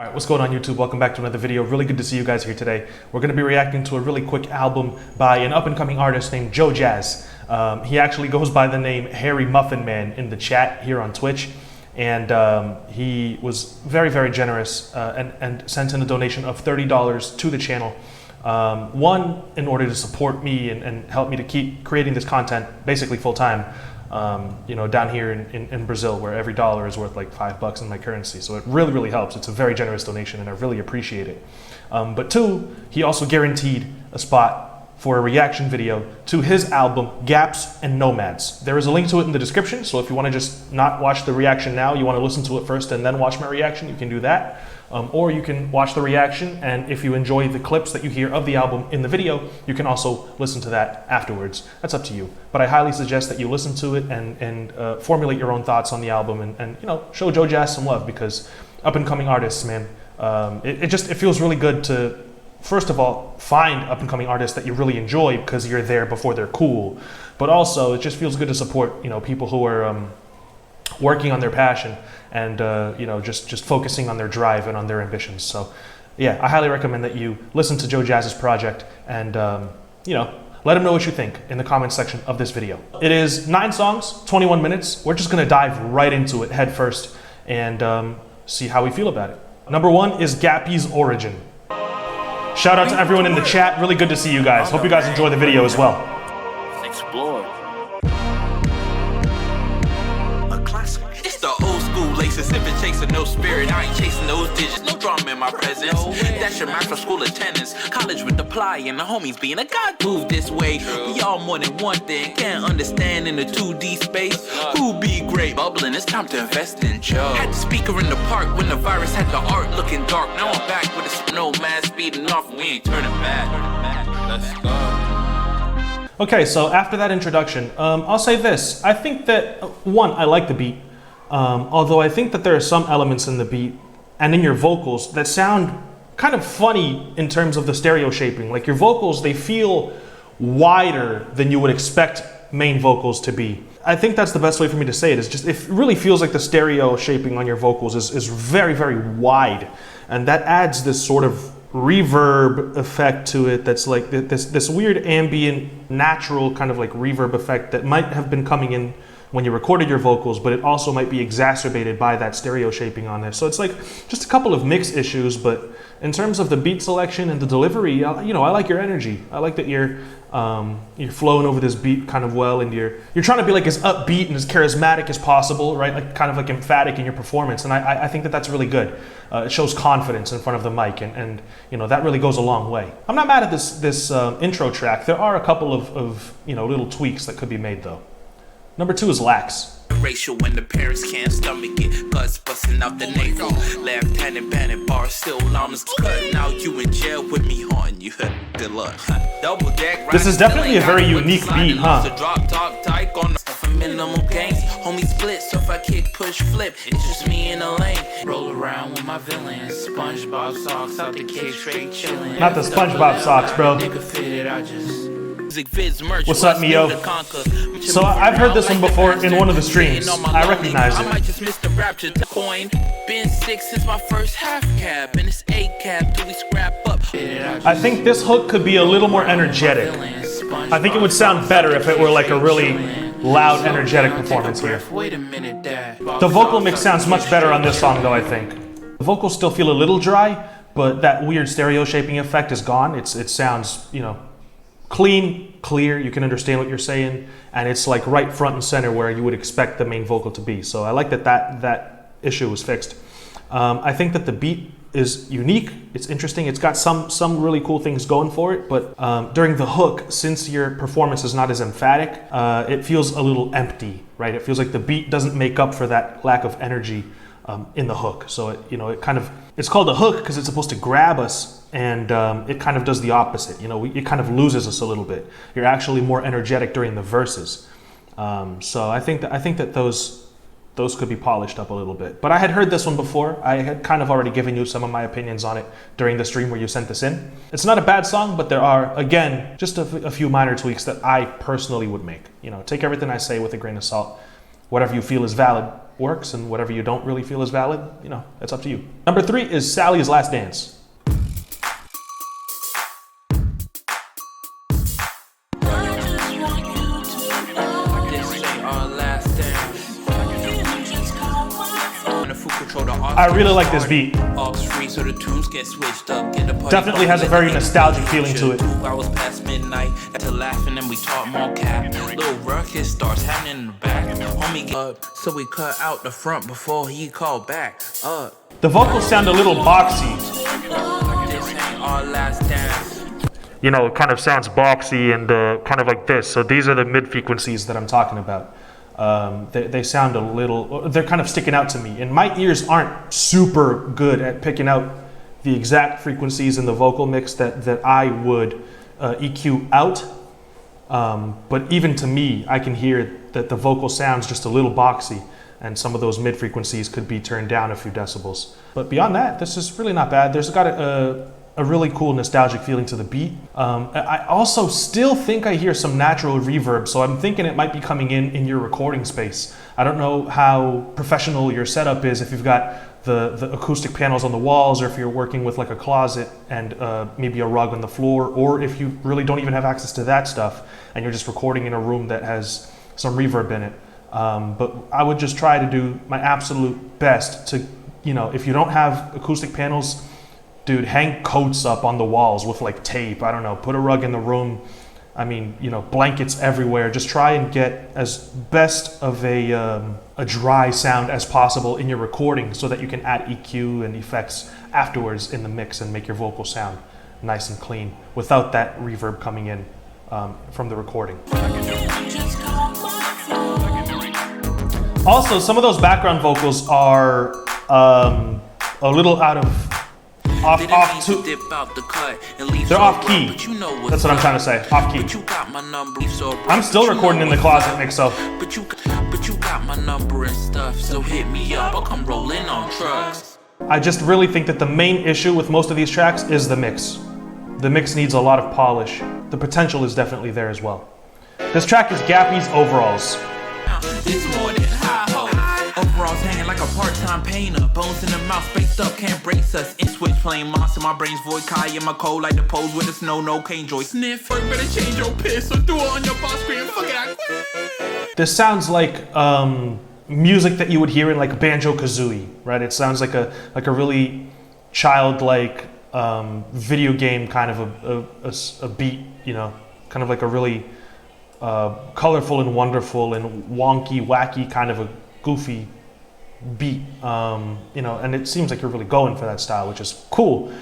All right, what's going on YouTube? Welcome back to another video. Really good to see you guys here today. We're going to be reacting to a really quick album by an up-and-coming artist named JoeJas. He actually goes by the name Harry Muffin Man in the chat here on Twitch. And he was very, very generous and sent in a donation of $30 to the channel. One, in order to support me and help me to keep creating this content basically full-time. Down here in Brazil, where every dollar is worth like $5 in my currency. So it really, really helps. It's a very generous donation and I really appreciate it. But two, he also guaranteed a spot for a reaction video to his album, Gaps and Nomads. There is a link to it in the description. So if you want to just not watch the reaction now, you want to listen to it first and then watch my reaction, you can do that. Or you can watch the reaction, and if you enjoy the clips that you hear of the album in the video, you can also listen to that afterwards. That's up to you. But I highly suggest that you listen to it and formulate your own thoughts on the album and show JoeJas some love, because up-and-coming artists, man, it feels really good to, first of all, find up-and-coming artists that you really enjoy because you're there before they're cool. But also, it just feels good to support, people who are working on their passion and just focusing on their drive and on their ambitions. So yeah, I highly recommend that you listen to JoeJas's project and let him know what you think in the comments section of this video. It is 9 songs, 21 minutes. We're just gonna dive right into it head first and see how we feel about it. Number 1 is Gappy's Origin. Shout out to everyone in the chat. Really good to see you guys. Hope you guys enjoy the video as well. Explore. Laces, if it chasing no spirit, I ain't chasing those digits, no drama in my presence. That's your match for school attendance, college with the ply and the homies being a god move this way. We all more than one thing, can't understand in the 2D space. Who be great? Bubbling, it's time to invest in Joe. Had the speaker in the park when the virus had the art looking dark. Now I'm back with a Nomads speeding off, and we ain't turning back. Let's go. Okay, so after that introduction, I'll say this. I think that, one, I like the beat. Although I think that there are some elements in the beat and in your vocals that sound kind of funny in terms of the stereo shaping. Like your vocals, they feel wider than you would expect main vocals to be. I think that's the best way for me to say it. It really feels like the stereo shaping on your vocals is very, very wide. And that adds this sort of reverb effect to it that's like this weird ambient, natural kind of like reverb effect that might have been coming in when you recorded your vocals, but it also might be exacerbated by that stereo shaping on there. So it's like just a couple of mix issues, but in terms of the beat selection and the delivery, I like your energy. I like that you're flowing over this beat kind of well, and you're trying to be like as upbeat and as charismatic as possible, right? Like kind of like emphatic in your performance, and I think that that's really good. It shows confidence in front of the mic, and that really goes a long way. I'm not mad at this intro track. There are a couple of little tweaks that could be made though. Number 2 is Lax. Racial when the parents can't stomach it, guts busting out the navel. Left-handed bandit bar still llamas cut. Now you in jail with me haunting you. Good luck. Double deck. This is definitely a very unique beat, huh? Drop top tyke on the stuff minimal gains. Homie split, so if I kick, push, flip, it's just me in a lane. Roll around with my villains. SpongeBob socks out the cage, straight chillin'. Not the SpongeBob socks, bro. Nigga fitted, I just. What's up, Mio? So I've heard this one before in one of the streams. I recognize it. I might just miss the rapture coin. Been 6 since my first half cap, and it's 8 cap till we scrap up. I think this hook could be a little more energetic. I think it would sound better if it were like a really loud, energetic performance here. The vocal mix sounds much better on this song though, I think. The vocals still feel a little dry, but that weird stereo shaping effect is gone. It sounds, clean, clear, you can understand what you're saying, and it's like right front and center where you would expect the main vocal to be. So I like that issue was fixed. I think that the beat is unique, it's interesting, it's got some really cool things going for it, but during the hook, since your performance is not as emphatic, it feels a little empty, right? It feels like the beat doesn't make up for that lack of energy in the hook. So it's called a hook because it's supposed to grab us, and it kind of does the opposite. It kind of loses us a little bit. You're actually more energetic during the verses. So I think that those could be polished up a little bit. But I had heard this one before. I had kind of already given you some of my opinions on it during the stream where you sent this in. It's not a bad song, but there are, again, just a few minor tweaks that I personally would make. Take everything I say with a grain of salt. Whatever you feel is valid, works, and whatever you don't really feel is valid, you know, that's up to you. Number 3 is Sally's Last Dance. I really like this beat. Definitely has a very nostalgic feeling to it. 2 hours past midnight, to laughing and we talk more cap. Little ruckus starts happening in the back. Homie up, so we cut out the front before he called back. The vocals sound a little boxy. This ain't our last dance. You know, it kind of sounds boxy and kind of like this. So these are the mid frequencies that I'm talking about. They sound a little, they're kind of sticking out to me, and my ears aren't super good at picking out the exact frequencies in the vocal mix that I would EQ out. But even to me, I can hear that the vocal sounds just a little boxy, and some of those mid frequencies could be turned down a few decibels. But beyond that, this is really not bad. There's got a really cool nostalgic feeling to the beat. I also still think I hear some natural reverb, so I'm thinking it might be coming in your recording space. I don't know how professional your setup is, if you've got the acoustic panels on the walls, or if you're working with like a closet and maybe a rug on the floor, or if you really don't even have access to that stuff and you're just recording in a room that has some reverb in it. But I would just try to do my absolute best to, you know, if you don't have acoustic panels, dude, hang coats up on the walls with like tape. I don't know, put a rug in the room. I mean, you know, blankets everywhere. Just try and get as best of a dry sound as possible in your recording, so that you can add EQ and effects afterwards in the mix and make your vocal sound nice and clean without that reverb coming in from the recording. Also, some of those background vocals are a little out of they're off key. That's what I'm trying to say. Off key. I'm still recording in the closet mix, so. But you got my number and stuff, so hit me up. I'll come rolling on trucks. I just really think that the main issue with most of these tracks is the mix. The mix needs a lot of polish. The potential is definitely there as well. This track is Gappy's Overalls. It's more than high-ho. Overalls hanging like a part-time painter. Bones in the mouth, spaced up, can't brace us. In switch playing monster, my brain's void. Kai in my cold like the pose with the snow, no cane joy. Sniff, better change your piss or do it on your boss screen. Fuck it, I quit. This sounds like music that you would hear in like a Banjo-Kazooie, right? It sounds like a really childlike video game kind of a beat, you know, kind of like a really colorful and wonderful and wonky, wacky kind of a goofy beat, you know, and it seems like you're really going for that style, which is cool.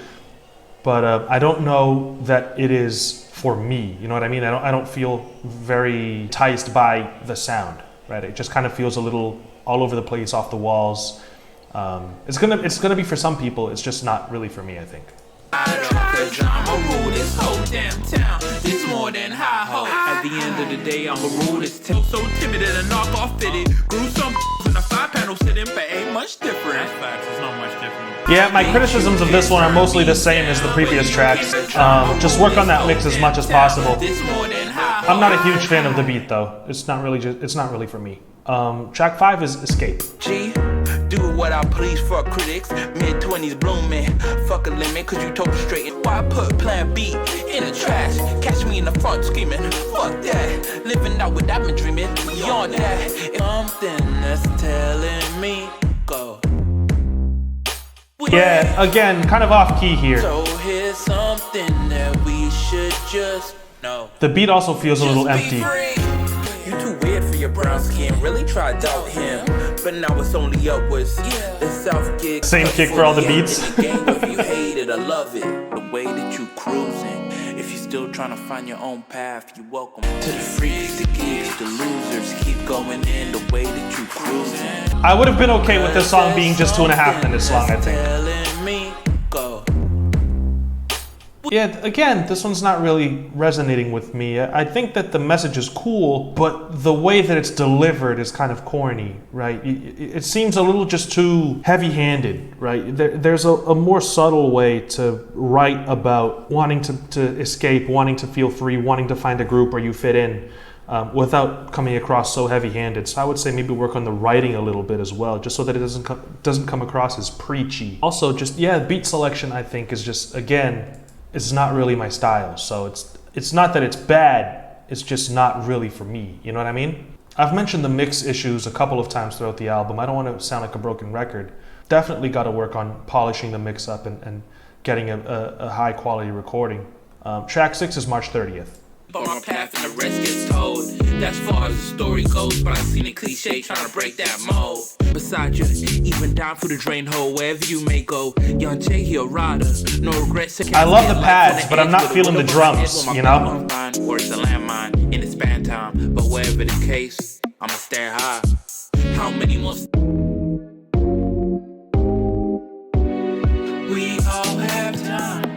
But I don't know that it is for me. You know what I mean? I don't feel very enticed by the sound, right? It just kind of feels a little all over the place, off the walls. It's gonna be for some people. It's just not really for me, I think. I'ma rule this whole damn town. It's more than high-ho. At the end of the day, I'ma rule this town. So timid and a knockoff fitted. Grew some in a 5-panel sitting, but ain't much different. That's facts, it's not much different. Yeah, my criticisms of this one are mostly the same as the previous tracks. Just work on that mix as much as possible. I'm not a huge fan of the beat though. It's not really for me. Track 5 is Escape. G, do what I please for critics. Mid-20s blooming. Fuck a limit, cause you told straight. Why put plan B in the trash? Catch me in the front screaming. Fuck that. Living out what I've been dreaming. Beyond that, it's something that's telling me go. Yeah, again, kind of off key here. So here's something that we should just know. The beat also feels a little empty. You too weird for your brown skin. Really try to doubt him, but now it's only upwards. The South kick. Same kick for all the beats. If you hate it, I love it. The way that you cruising. If you're still trying to find your own path, you're welcome to the freaks, the geeks, the losers. Keep going in the way that you cruising. I would have been okay with this song being just 2.5 minutes long, I think. Yeah, again, this one's not really resonating with me. I think that the message is cool, but the way that it's delivered is kind of corny, right? It seems a little just too heavy-handed, right? There's a more subtle way to write about wanting to escape, wanting to feel free, wanting to find a group where you fit in. without coming across so heavy-handed. So I would say maybe work on the writing a little bit as well, just so that it doesn't come across as preachy. Also, just beat selection I think is just, again, it's not really my style. So it's not that it's bad, it's just not really for me. You know what I mean? I've mentioned the mix issues a couple of times throughout the album. I don't want to sound like a broken record. Definitely got to work on polishing the mix up and getting a high quality recording. Track 6 is March 30th. But my path and the rest gets told. That's far as the story goes, but I seen a cliche trying to break that mold. Beside you, even down through the drain hole, wherever you may go. Young J, he a rider, no regrets. I love the pads, but I'm not feeling the drums, you know? Or it's a landmine in the span time, but wherever the case, I'ma stay high. How many more? We all have time.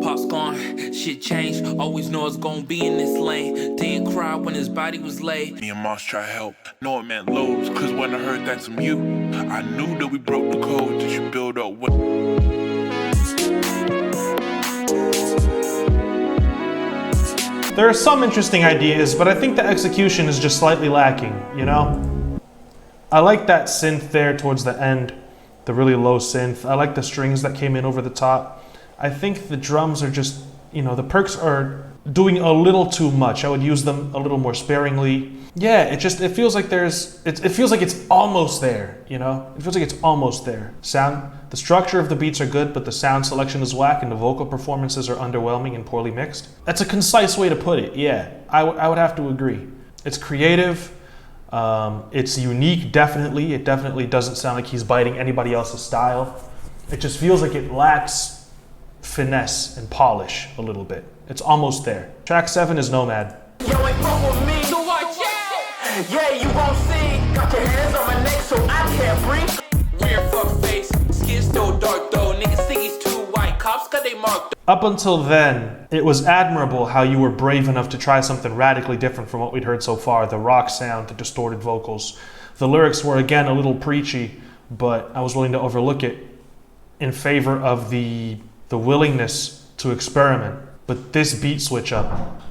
Pop's gone, shit changed. Always know it's gonna be in this lane. Didn't cry when his body was laid. Me and Moss try help, know it meant loads. Cause when I heard that from you, I knew that we broke the code that you build up with. There are some interesting ideas, but I think the execution is just slightly lacking, you know? I like that synth there towards the end, the really low synth. I like the strings that came in over the top. I think the drums are just, you know, the perks are doing a little too much. I would use them a little more sparingly. Yeah, it feels like it feels like it's almost there, you know? It feels like it's almost there. The structure of the beats are good, but the sound selection is whack and the vocal performances are underwhelming and poorly mixed. That's a concise way to put it, yeah. I would have to agree. It's creative, it's unique, definitely. It definitely doesn't sound like he's biting anybody else's style. It just feels like it lacks finesse and polish a little bit. It's almost there. Track 7 is Nomad. Yo, ain't fuck with me, so watch out. Yeah, you won't see. Got your hands on my neck, so I can't breathe. Weird fuck face, skin still dark though. Niggas think he's too white. Cops got they marked. Up until then, it was admirable how you were brave enough to try something radically different from what we'd heard so far. The rock sound, the distorted vocals. The lyrics were again a little preachy, but I was willing to overlook it in favor of the willingness to experiment. But this beat switch up,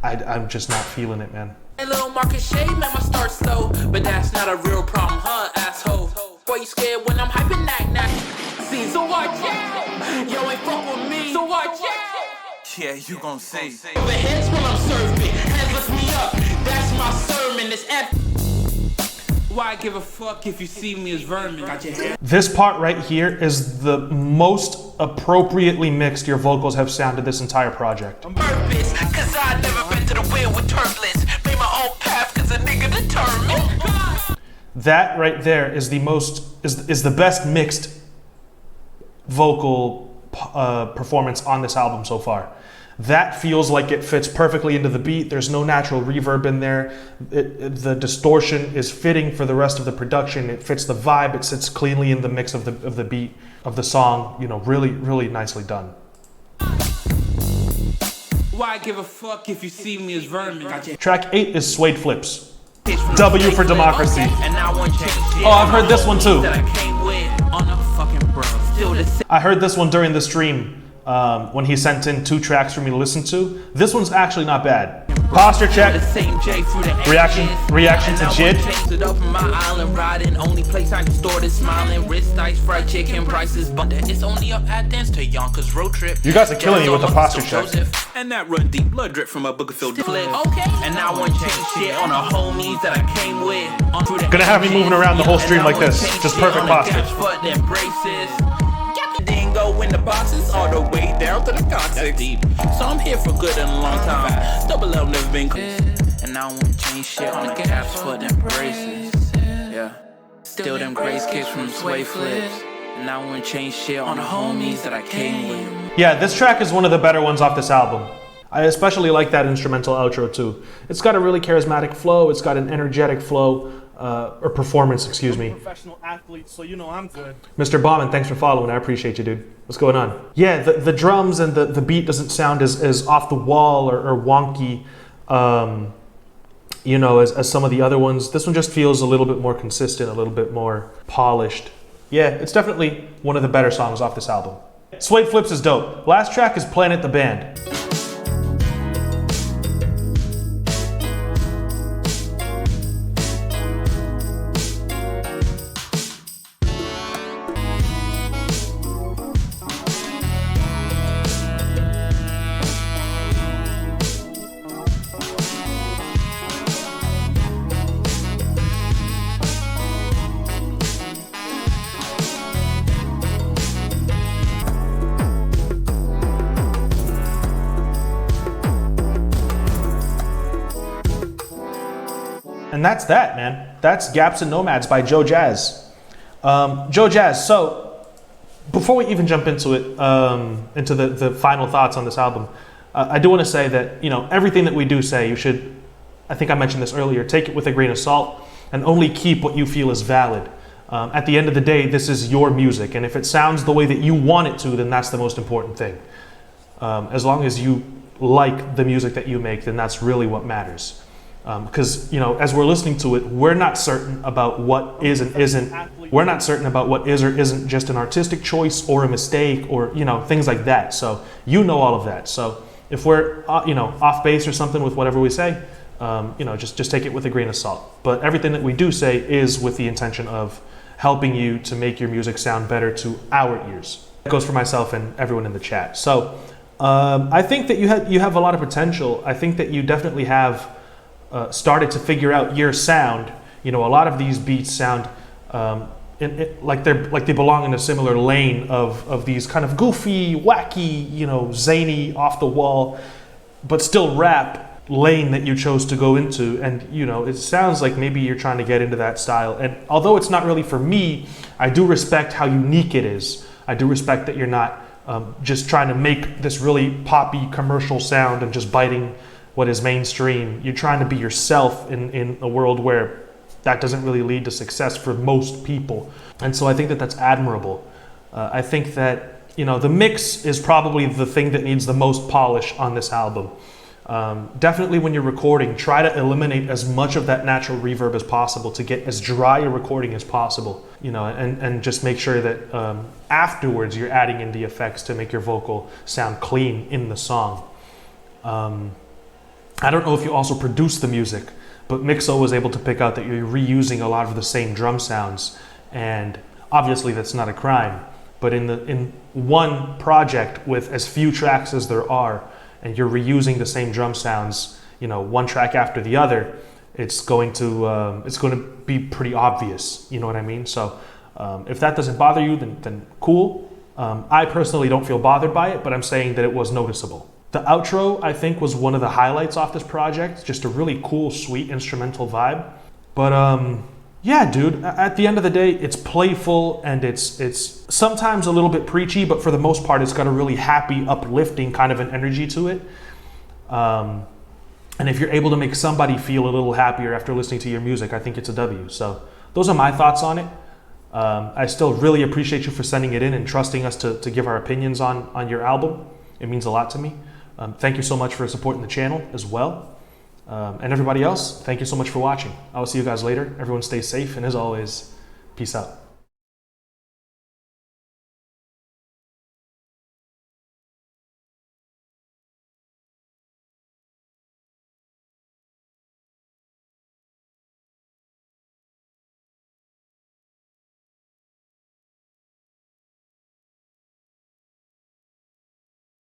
I'm just not feeling it, man. A little market shade made my start slow, but that's not a real problem, huh, asshole? Why you scared when I'm hyping that? See, so watch out. Yo, ain't fuck with me, so watch out. Yeah, you gon' see. Overheads when I'm serving, hands lift me up. That's my sermon. It's F. Why give a fuck if you see me as vermin? Got your head. This part right here is the most appropriately mixed your vocals have sounded this entire project. Purpose, cause I never been to the wheel with turbulence. Made my own path cause a nigga determined. That right there is the best mixed vocal performance on this album so far. That feels like it fits perfectly into the beat. There's no natural reverb in there. The distortion is fitting for the rest of the production. It fits the vibe. It sits cleanly in the mix of the beat of the song. You know, really, really nicely done. Why give a fuck if you see me as vermin? Track 8 is Suede Flips. W for Democracy. Oh, I've heard this one too. I I heard this one during the stream. When he sent in 2 tracks for me to listen to. This one's actually not bad. Posture check. Reaction to Jid. Only place I can store this smiling wrist ice fried chicken prices. But it's only up at dance to Yonkers road trip. You guys are killing me with the posture check. And that run deep blood drip from a book of filled flip. Okay. And I want change shit on the homies that I came with. Gonna have me moving around the whole stream like this. Just perfect posture. Didn't go in the boxes all the way down to the context. Deep. So I'm here for good and a long time. Double L never been and I won't change shit on the caps for them braces. Yeah. Still them grace kicks from sway flips. And I won't change shit on the homies that I came with. Yeah, this track is one of the better ones off this album. I especially like that instrumental outro too. It's got a really charismatic flow. It's got an energetic flow. Or performance, excuse me. Professional athlete, so you know I'm good. Mr. Bauman, thanks for following. I appreciate you, dude. What's going on? Yeah, the drums and the beat doesn't sound as off the wall or wonky, you know, as some of the other ones. This one just feels a little bit more consistent, a little bit more polished. Yeah, it's definitely one of the better songs off this album. Suede Flips is dope. Last track is Planet the Band. And that's that, man. That's Gaps and Nomads by JoeJas. JoeJas, so before we even jump into it, into the final thoughts on this album, I do want to say that, you know, everything that we do say, you should, I think I mentioned this earlier, take it with a grain of salt and only keep what you feel is valid. At the end of the day, this is your music, and if it sounds the way that you want it to, then that's the most important thing. As long as you like the music that you make, then that's really what matters. Because, you know, as we're listening to it, we're not certain about what is and isn't. We're not certain about what is or isn't just an artistic choice or a mistake or, you know, things like that. So you know all of that. So if we're, you know, off base or something with whatever we say, you know, just take it with a grain of salt. But everything that we do say is with the intention of helping you to make your music sound better to our ears. That goes for myself and everyone in the chat. So I think that you have a lot of potential. I think that you definitely have started to figure out your sound. You know, a lot of these beats sound like they belong in a similar lane of these kind of goofy, wacky, you know, zany, off the wall, but still rap lane that you chose to go into. And, you know, it sounds like maybe you're trying to get into that style. And although it's not really for me, I do respect how unique it is. I do respect that you're not just trying to make this really poppy commercial sound and just biting what is mainstream. You're trying to be yourself in a world where that doesn't really lead to success for most people. And so I think that that's admirable. I think that, you know, the mix is probably the thing that needs the most polish on this album. Definitely when you're recording, try to eliminate as much of that natural reverb as possible to get as dry a recording as possible, you know, and just make sure that afterwards you're adding in the effects to make your vocal sound clean in the song. I don't know if you also produce the music, but Mixo was able to pick out that you're reusing a lot of the same drum sounds, and obviously that's not a crime, but in one project with as few tracks as there are, and you're reusing the same drum sounds, you know, one track after the other, it's going to be pretty obvious. You know what I mean? So if that doesn't bother you, then cool. I personally don't feel bothered by it, but I'm saying that it was noticeable. The outro, I think, was one of the highlights off this project. Just a really cool, sweet instrumental vibe. But yeah, dude, at the end of the day, it's playful and it's sometimes a little bit preachy, but for the most part, it's got a really happy, uplifting kind of an energy to it. And if you're able to make somebody feel a little happier after listening to your music, I think it's a W. So those are my thoughts on it. I still really appreciate you for sending it in and trusting us to give our opinions on your album. It means a lot to me. Thank you so much for supporting the channel as well. And everybody else, thank you so much for watching. I will see you guys later. Everyone stay safe, and as always, peace out.